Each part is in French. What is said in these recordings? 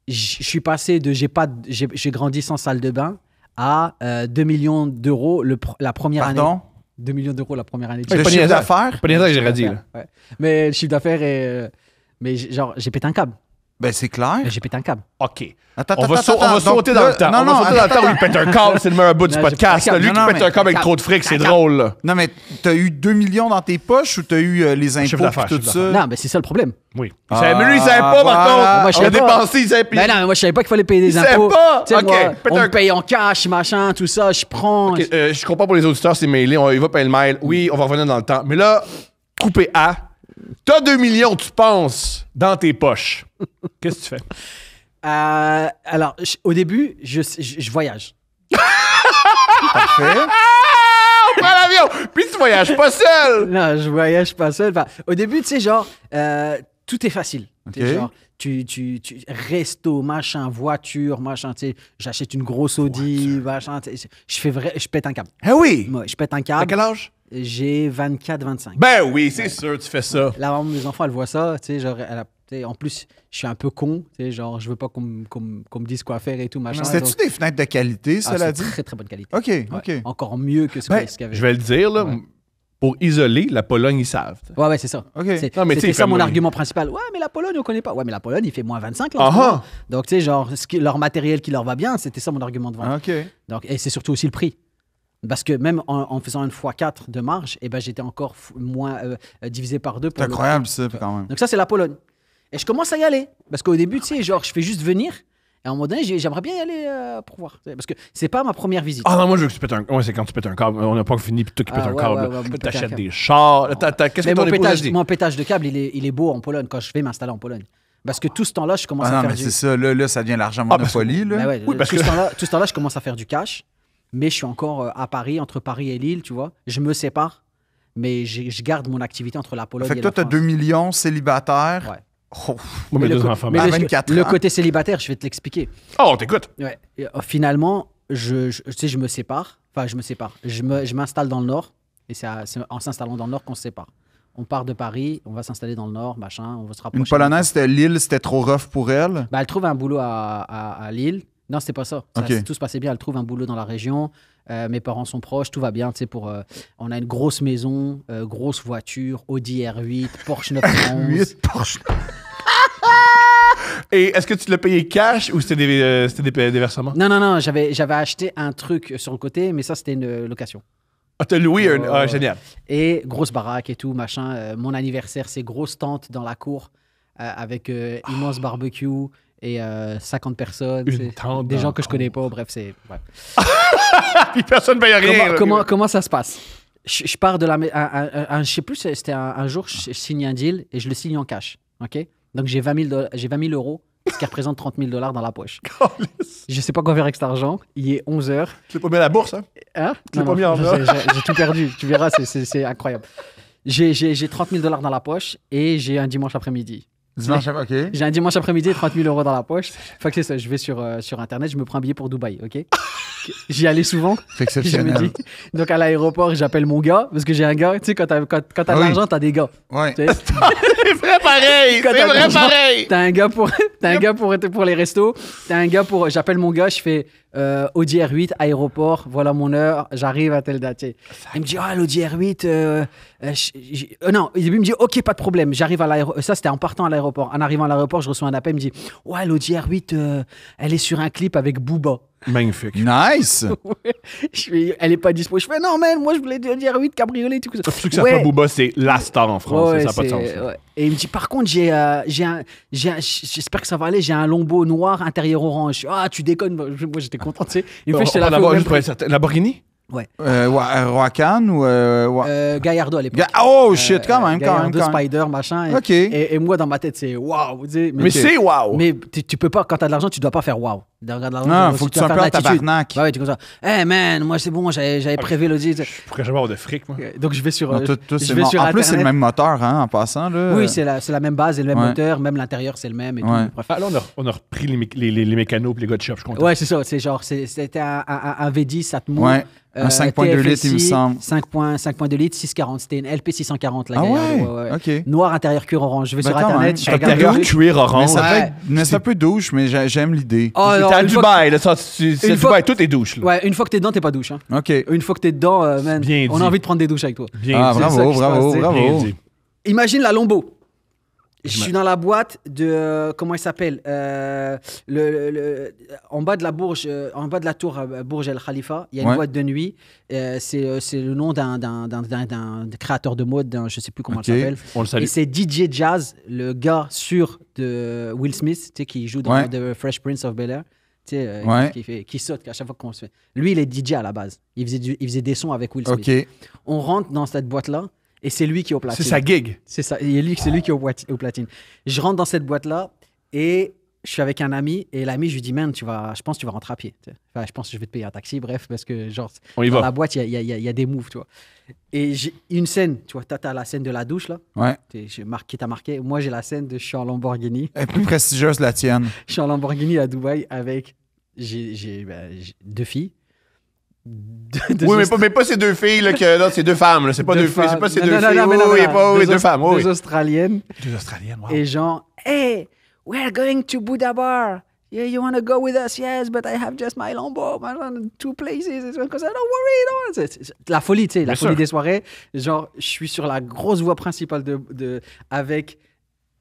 je suis passé de j'ai grandi sans salle de bain à 2 millions d'euros la première année. 2 millions d'euros la première année. Le chiffre d'affaires? Pas niaiser, j'ai dit. Ouais. Mais le chiffre d'affaires est... mais genre, j'ai pété un câble. Ben, c'est clair. J'ai pété un câble. OK. Attends, On va sauter dans le temps. On va sauter dans le temps où il pète un câble. C'est le meilleur bout du Non, podcast. j'ai pas Lui qui non, pète mais- un câble avec trop de fric, c'est drôle. Là. Non, mais t'as eu 2 millions dans tes poches ou t'as eu les impôts d'affaires, et tout chiffre ça? Non, mais c'est ça le problème. Oui. Mais lui, il savait pas, par voilà. contre. Moi, je Il a savais pas. dépensé, il savait Ben non, mais moi, je savais pas qu'il fallait payer des Il savait impôts. pas. Tu sais, OK, moi, pète on un- me paye en cash, machin, tout ça, je prends. OK, je comprends pour les auditeurs, c'est mailé. Il va payer le mail. Oui, on va revenir dans le temps. Mais là, coupé A, t'as 2 millions, tu penses, dans tes poches. Qu'est-ce que tu fais? Alors, au début, je voyage. Parfait. On prend l'avion! Puis tu voyages pas seul! Non, je voyage pas seul. Enfin, au début, tu sais, genre, tout est facile. Ok. Tu sais, genre, resto, machin, voiture, machin, tu sais, j'achète une grosse Audi, machin, tu sais, je pète un câble. Ah oui! Moi, je pète un À câble. quel âge? J'ai 24, 25. Ben oui, c'est sûr, tu fais ça. Là, vraiment, mes enfants, elles voient ça, tu sais, genre, tu sais, en plus, je suis un peu con, tu sais, genre, je veux pas qu'on me dise quoi faire et tout, machin. C'était-tu donc- des fenêtres de qualité, Ah, cela c'est dit? très, très bonne qualité. OK, Ouais. OK. Encore mieux que ce Ben, qu'il y avait. Je vais le dire, là, Ouais. pour isoler, la Pologne, ils savent. Ouais, c'est ça. OK. Non, mais tu sais, C'était il ça fait mon moins. argument principal. Ouais, mais la Pologne, on connaît pas. Ouais, mais la Pologne, il fait moins 25 là. en Ah ce moment. ah. Donc, tu sais, genre, leur matériel qui leur va bien, c'était ça mon argument de vente. Ah, OK. Donc, et c'est surtout aussi le prix. Parce que même en faisant une x4 de marge, eh ben, j'étais encore moins divisé par 2 C'est pour le incroyable, prix. ça, quand même. Donc, ça, c'est la Pologne. Et je commence à y aller. Parce qu'au début, tu sais, genre, je fais juste venir. Et à un moment donné, j'aimerais bien y aller pour voir. Parce que c'est pas ma première visite. Ah non, moi, je veux que tu pètes un... Ouais, c'est quand tu pètes un câble. On n'a pas fini, puis toi qui pètes Ah, un ouais, câble. ouais, là. ouais, Puis péter un t'achètes câble. des chars. Qu'est-ce Mais que ton épouse a dit? mon pétage de câble, il est beau en Pologne quand je vais m'installer en Pologne. Parce que tout ce temps-là, je commence Ah à non, faire mais du... c'est ça. Là, ça devient l'argent Ah, parce que- Monopoly, là. Ben ouais, Oui, parce tout, que- ce temps-là, je commence à faire du cash, mais je suis encore à Paris, entre Paris et Lille, tu vois. Je me sépare, mais je garde mon activité entre la Pologne Fait que et toi, la t'as France. 2 millions, célibataire. Ouais. Oh. Moi, mes Mais deux le, enfants. mais à le- 24 le ans. côté célibataire, je vais te l'expliquer. Oh, on t'écoute. Ouais. Et, finalement, tu sais, je me sépare. Enfin, je me sépare. Je m'installe dans le Nord, et c'est en s'installant dans le Nord qu'on se sépare. On part de Paris, on va s'installer dans le Nord, machin, on va se rapprocher. Une Polonaise, c'était Lille, c'était trop rough pour elle. Bah, elle trouve un boulot à Lille. Non, c'était pas ça. Ok. Tout se passait bien. Elle trouve un boulot dans la région. Mes parents sont proches, tout va bien. Tu sais, on a une grosse maison, grosse voiture, Audi R8, Porsche 911. 8 Porsche. Et est-ce que tu l'as payé cash ou c'était des versements? Non. J'avais acheté un truc sur le côté, mais ça, c'était une location. Ah, t'as loué un... Ouais. Ah, génial. Et grosse baraque et tout, machin. Mon anniversaire, c'est grosse tente dans la cour avec immense barbecue et 50 personnes. Une C'est tente des dans gens la que je connais pas. Bref, c'est... ouais. Puis personne ne paye rien. Comment ça se passe? Je pars de je sais plus, c'était un jour, je signe un deal et je le signe en cash. OK? Donc, j'ai 20 000 euros, ce qui représente 30 000 $ dans la poche. Je sais pas quoi faire avec cet argent. Il est 11 h. Tu l'as pas mis à la bourse, hein? Hein? Tu l'as pas mis en or. J'ai tout perdu. Tu verras, c'est incroyable. J'ai 30 000 $ dans la poche et j'ai un dimanche après-midi. Dimanche, OK. J'ai un dimanche après-midi et 30 000 € dans la poche. Fait que c'est ça, je vais sur Internet, je me prends un billet pour Dubaï, OK? J'y allais souvent. C'est Je me exceptionnel. dis, donc à l'aéroport, j'appelle mon gars, parce que j'ai un gars, tu sais, quand t'as de Oui. l'argent, t'as des gars. Ouais. Tu sais. C'est vrai pareil! Quand C'est t'as de vrai l'argent, pareil! T'as un gars pour les restos, t'as un gars pour... J'appelle mon gars, je fais Audi R8, aéroport, voilà mon heure, j'arrive à telle date. Tu sais. Il me dit, ah, l'Audi R8... non, il me dit, ok, pas de problème, j'arrive à l'aéroport. Ça, c'était en partant à l'aéroport. En arrivant à l'aéroport, je reçois un appel, il me dit, ouais, l'Audi R8, elle est sur un clip avec Booba. Magnifique. Nice! Elle est pas dispo. Je fais, non, man, moi, je voulais dire 8 cabriolet, tout ça. Surtout que ça soit Booba, c'est la star en France. Ouais, ça n'a pas de c'est- sens. ouais. Et il me dit, par contre, j'espère que ça va aller, j'ai un Lombo noir, intérieur orange. Je dis, ah, tu déconnes. Moi, j'étais content, tu sais. Il me fait, je te la fais au d'abord, même juste pour prix. être certain. Lamborghini? Ouais. Roacan ou... Gallardo à l'époque. Oh, shit, quand même, quand même. Gallardo, Quand même. Spider, machin. OK. Et moi, dans ma tête, c'est waouh. tu sais, Mais c'est wow! Mais tu peux pas, quand t'as de l'argent, tu dois pas faire waouh. Non, faut que tu sois un peu en tabarnak. Ouais, tu es comme ça. Hey man, moi c'est bon, j'avais prévu l'audit. Je pourrais jamais avoir de fric, moi. Donc je vais sur. Non, tout, je c'est vais mort. sur En plus, c'est le Internet. même moteur, hein, en passant. Là. Oui, c'est la même base et le même Ouais. moteur, même l'intérieur c'est le même et tout. Ouais. Bref. Ah, là, on a repris les mécanos et les gars de shop, je suis content. Ouais, c'est ça. C'est genre, c'était un V10 Atmo. Ouais. Un 5.2 litres, il me semble. 5.2 litres, 640. C'était une LP 640, la Ah Gaillard. ouais? OK. Noir, intérieur cuir orange. Je vais Ben, sur quand Internet, même. je regarde Intérieur le truc. cuir orange. Mais c'est un peu douche, mais j'aime l'idée. Oh, T'es non, à une fois Dubaï, là, c'est une fois- Dubaï, tout est douche, là. Ouais, une fois que t'es dedans, t'es pas douche. Hein. OK. Une fois que t'es dedans, man, Bien on dit. a envie de prendre des douches avec toi. Bien Ah, dit. ça bravo, qui se passe, bravo, c'est Bien bravo. dit. Imagine la Lombo. Je suis dans la boîte de comment il s'appelle en bas de la bourge, en bas de la tour Bourge El Khalifa. Il y a une Ouais. boîte de nuit. C'est le nom d'un créateur de mode, je sais plus comment Ok. il s'appelle. On le salue. Et c'est DJ Jazz, le gars sûr de Will Smith, tu sais, qui joue dans Ouais. The Fresh Prince of Bel-Air. Tu sais, Ouais. qui saute à chaque fois qu'on se fait. Lui, il est DJ à la base. Il faisait des sons avec Will Smith. OK. On rentre dans cette boîte-là et c'est lui qui est au platine. C'est sa gig. C'est ça. C'est lui qui est au platine. Je rentre dans cette boîte-là et je suis avec un ami. Et l'ami, je lui dis, man, je pense que tu vas rentrer à pied. Tu sais. Enfin, je pense que je vais te payer un taxi. Bref, parce que genre, On y dans va. la boîte, il y a des moves, tu vois. Et j'ai une scène, tu vois, t'as la scène de la douche, là. Ouais. Qui t'a marqué. Moi, j'ai la scène de je suis en Lamborghini. Elle est plus prestigieuse, la tienne. Je suis en Lamborghini à Dubaï avec j'ai 2 filles. Deux Oui, mais pas ces deux filles, là, que là, c'est deux femmes, là. C'est pas deux filles, c'est pas ces deux filles. Oui, deux femmes, oui. Deux Australiennes. Deux Australiennes, wow. Et genre, hey, we're going to Buddha Bar. Yeah, you want to go with us? Yes, but I have just my Lambo. My 2 places. Don't worry. C'est la folie, tu sais, la Bien folie sûr. des soirées. Genre, je suis sur la grosse voie principale avec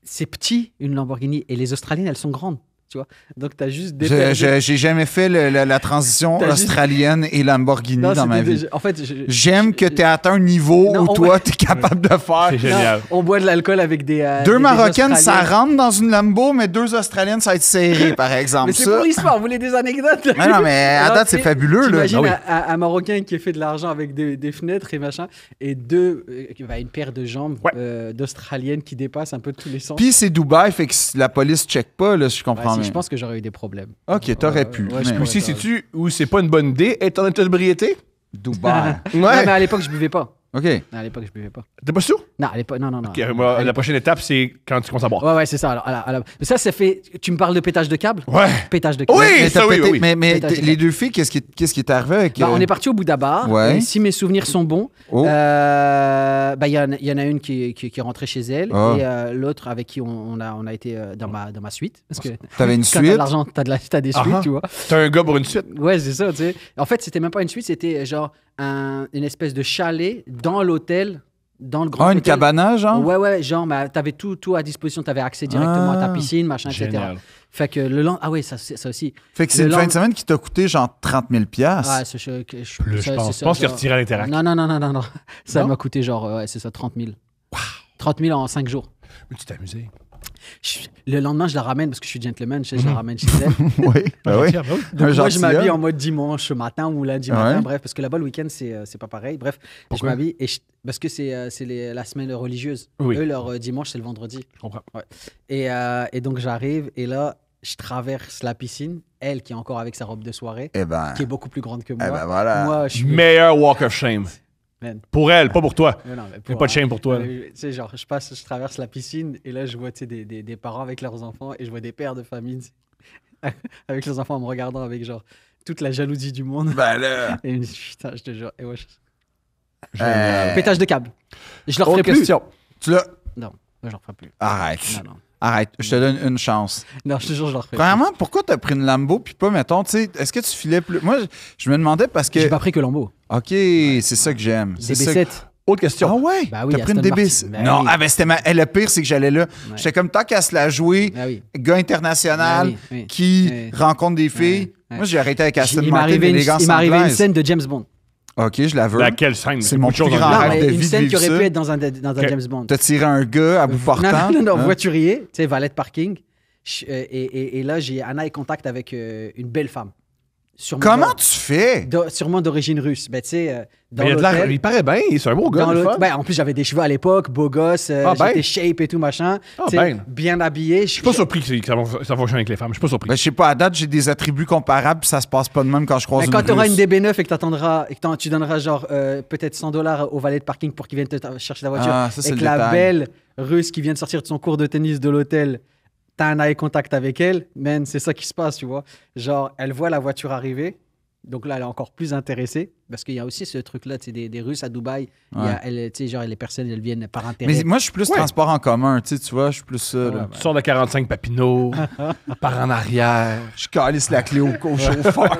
ces petits, une Lamborghini. Et les Australiennes, elles sont grandes. Tu vois? Donc, t'as juste des. J'ai jamais fait la transition T'as juste- australienne et Lamborghini Non, dans ma c'était vie. en fait, J'aime que tu aies atteint un niveau Non, où toi, tu es capable de faire. C'est génial. Non, on boit de l'alcool avec des. Deux des Marocaines, ça Australiennes. rentre dans une Lambo, mais deux Australiennes, ça va être serré, par exemple. Mais c'est Ça. pour l'histoire, vous voulez des anecdotes? Mais non, mais à Alors, date, c'est tu sais, fabuleux, là. T'imagines Ah oui. un Marocain qui a fait de l'argent avec des fenêtres et machin, et une paire de jambes Ouais. d'Australiennes qui dépassent un peu de tous les sens. Puis c'est Dubaï, fait que la police check pas, là, si je Ouais, comprends si, bien. je pense que j'aurais eu des problèmes. Ok, t'aurais Ouais, pu. ouais, mais- je Aussi, sais-tu où c'est pas une bonne idée, être en état d'ébriété? Dubaï. Non, mais à l'époque, je buvais pas. OK. Non, à l'époque, je buvais pas. T'es pas sûr? Non, à l'époque, non. Ok, moi, la prochaine étape, c'est quand tu commences à boire. Ouais, c'est ça. Alors, mais ça fait. Tu me parles de pétage de câble? Ouais. Pétage de câble. Oui, Mais, ça, t'as oui, pété- oui. mais Pétage de les deux filles, qu'est-ce qui est arrivé avec... Bah, on est parti au Bouddha Bar. Ouais. Et si mes souvenirs sont bons, Oh. bah, il y en a une qui est rentrée chez elle Ah. et l'autre avec qui on a été dans ma suite. Parce que T'avais une quand t'as suite? de l'argent, t'as des suites, Ah ah. tu vois. T'as un gars pour une suite. Ouais, c'est ça, tu sais. En fait, c'était même pas une suite, c'était genre une espèce de chalet dans l'hôtel, dans le grand Ah, une hôtel. cabana, genre? Ouais, genre, bah, t'avais tout à disposition, t'avais accès directement à ta Ah. piscine, machin, etc. Génial. Fait que le lendemain, ah ouais, ça aussi. Fait que c'est Le une fin de lendemain- semaine qui t'a coûté genre 30 000 Ah, piastres. Plus, je pense. Je pense qu'il a retiré à l'interact. Non. Ça Non? m'a coûté genre, ouais, c'est ça, 30 000. 30 000 en 5 jours. Mais tu t'es amusé. Le lendemain, je la ramène parce que je suis gentleman, je la ramène chez elle. Oui, ben oui. Tiens, bah oui. Donc Un moi, je m'habille gentilhomme. en mode dimanche matin ou lundi Ouais. matin, bref, parce que là-bas, le week-end, c'est pas pareil. Bref, Pourquoi? je m'habille parce que c'est la semaine religieuse. Oui. Eux, leur dimanche, c'est le vendredi. Je comprends. Et donc, j'arrive et là, je traverse la piscine, elle qui est encore avec sa robe de soirée, Eh ben, qui est beaucoup plus grande que moi. voilà. Moi, je suis. Meilleur walk of shame. Man. Pour elle, pas pour toi. Mais non, mais Il n'y a pas de shame pour toi. là. Tu sais, genre, je traverse la piscine et là, je vois tu sais, des parents avec leurs enfants et je vois des pères de famille tu sais, avec leurs enfants en me regardant avec genre toute la jalousie du monde. Ben là. Et je me dis, putain, je te jure. Et ouais, Euh, pétage de câble. Je leur Autre ferai plus. question. tu l'as. Non, je leur ferai plus. Arrête. Non. Arrête. Je te donne une chance. Non, je te jure, je leur ferai plus. Premièrement, pourquoi t'as pris une Lambo puis pas, mettons, tu sais, est-ce que tu filais plus. Moi, je me demandais parce que. J'ai pas pris que Lambo. OK, c'est ça que j'aime. C'est ça que- DB7. Autre question. Ah ouais? Bah oui, T'as pris une Aston DB. Martin. Ben non, oui. ah ben c'était le pire, c'est que j'allais là. J'étais comme tant qu'à se la jouer, Ah oui. gars international Ah oui, oui. qui Oui. rencontre des filles. Ouais. Moi, j'ai arrêté avec Aston Il m'est Martin, arrivé l'élégance il m'est arrivé une anglaise. scène de James Bond. OK, je la veux. Laquelle scène? C'est Il y a mon beaucoup de plus choses grand dans le- rêve Non, de mais une vie de scène qui vivre aurait ça. pu être dans un Ok. James Bond. T'as tiré un gars à bout portant. Non, hein? voiturier, tu sais, valet de parking. Et là, j'ai un eye contact avec une belle femme. Sûrement Comment tu fais? Sûrement d'origine russe. Ben, tu sais, dans Mais il, a de l'air- l'hôtel... il paraît bien, c'est un beau gars. Dans le l'hôtel- fun. ben, en plus, j'avais des cheveux à l'époque, beau gosse, Ah, ben. j'étais shape et tout, machin. Ah, Tu sais, ben. bien habillé. Je suis pas surpris que ça fonctionne avec les femmes. Je suis pas surpris. Ben, je sais pas, à date, j'ai des attributs comparables, puis ça se passe pas de même quand je croise Mais quand une tu auras Russe. une DB9 et que tu donneras genre peut-être $100 au valet de parking pour qu'il vienne chercher ta voiture, Ah, ça, c'est et le que la détail. belle russe qui vient de sortir de son cours de tennis de l'hôtel, t'as un eye contact avec elle, man, c'est ça qui se passe, tu vois. Genre, elle voit la voiture arriver, donc là, elle est encore plus intéressée, parce qu'il y a aussi ce truc-là, tu sais, des Russes à Dubaï, il y a, tu sais, genre, les personnes, elles viennent par intérêt. Mais moi, je suis plus Ouais. transport en commun, tu vois, je suis plus ça. là. Tu sors de 45 Papineau, par en arrière, Je calisse la clé au chauffeur.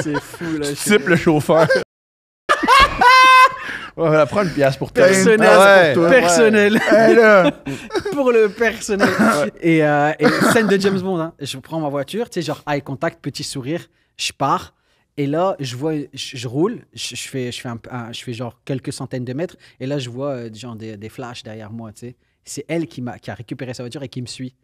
C'est fou, là. type le chauffeur. On va prendre une pièce pour toi. Personnel, Ah ouais. pour toi. Personnel. Hey, là. Pour le personnel. Et scène de James Bond, hein. Je prends ma voiture, tu sais, genre eye contact, petit sourire, je pars. Et là, je roule, je fais genre quelques centaines de mètres. Et là, je vois genre des flashs derrière moi, tu sais. C'est elle qui a récupéré sa voiture et qui me suit.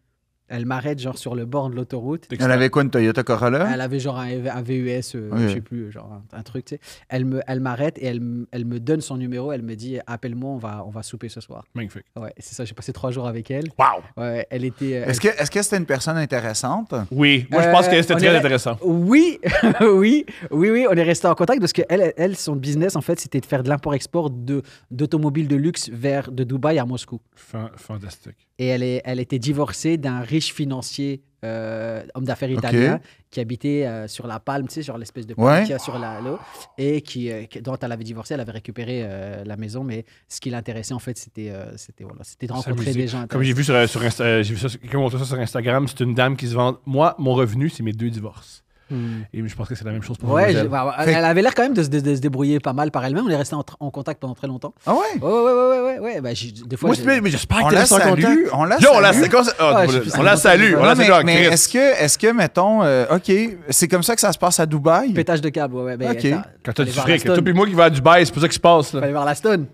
Elle m'arrête genre sur le bord de l'autoroute. Elle avait quoi, une Toyota Corolla? Elle avait genre un VUS, Oui. je sais plus, genre un truc, tu sais. Elle m'arrête et elle me donne son numéro. Elle me dit, appelle-moi, on va souper ce soir. Magnifique. Ouais, c'est ça. J'ai passé 3 jours avec elle. Wow. Ouais, elle était. Est-ce que c'était une personne intéressante? Oui, moi je pense que c'était on très est- intéressant. Oui, oui, on est resté en contact parce que elle, son business en fait, c'était de faire de l'import-export d'automobiles de luxe de Dubaï à Moscou. Fantastique. Et elle était divorcée d'un riche financier, homme d'affaires italien, qui habitait sur la Palme, tu sais, genre l'espèce de palme Ouais. qu'il y a sur l'eau, et dont elle avait divorcé, elle avait récupéré la maison, mais ce qui l'intéressait en fait, c'était de rencontrer S'amuser. des gens. Comme j'ai vu sur Insta, j'ai vu ça, quelqu'un montre ça sur Instagram, c'est une dame qui se vend. Moi, mon revenu, c'est mes 2 divorces. Et je pense que c'est la même chose pour Ouais, Mademoiselle. elle avait l'air quand même de se débrouiller pas mal par elle-même. On est resté en contact pendant très longtemps. Ah ouais? Ouais. Bah, des fois, Moi, mais j'espère On que la t'es en contact. salue. On la Yo, on la salue. salue. Ouais, je suis plus On la salue. On Non, la salue. mais est-ce que, mettons, OK, c'est comme ça que ça se passe à Dubaï? pétage de câble, ouais. Ok. Quand t'as du Fallait voir fric, la toi et moi qui va à Dubaï, c'est pas ça qui se passe. Là. Fallait voir la Stone.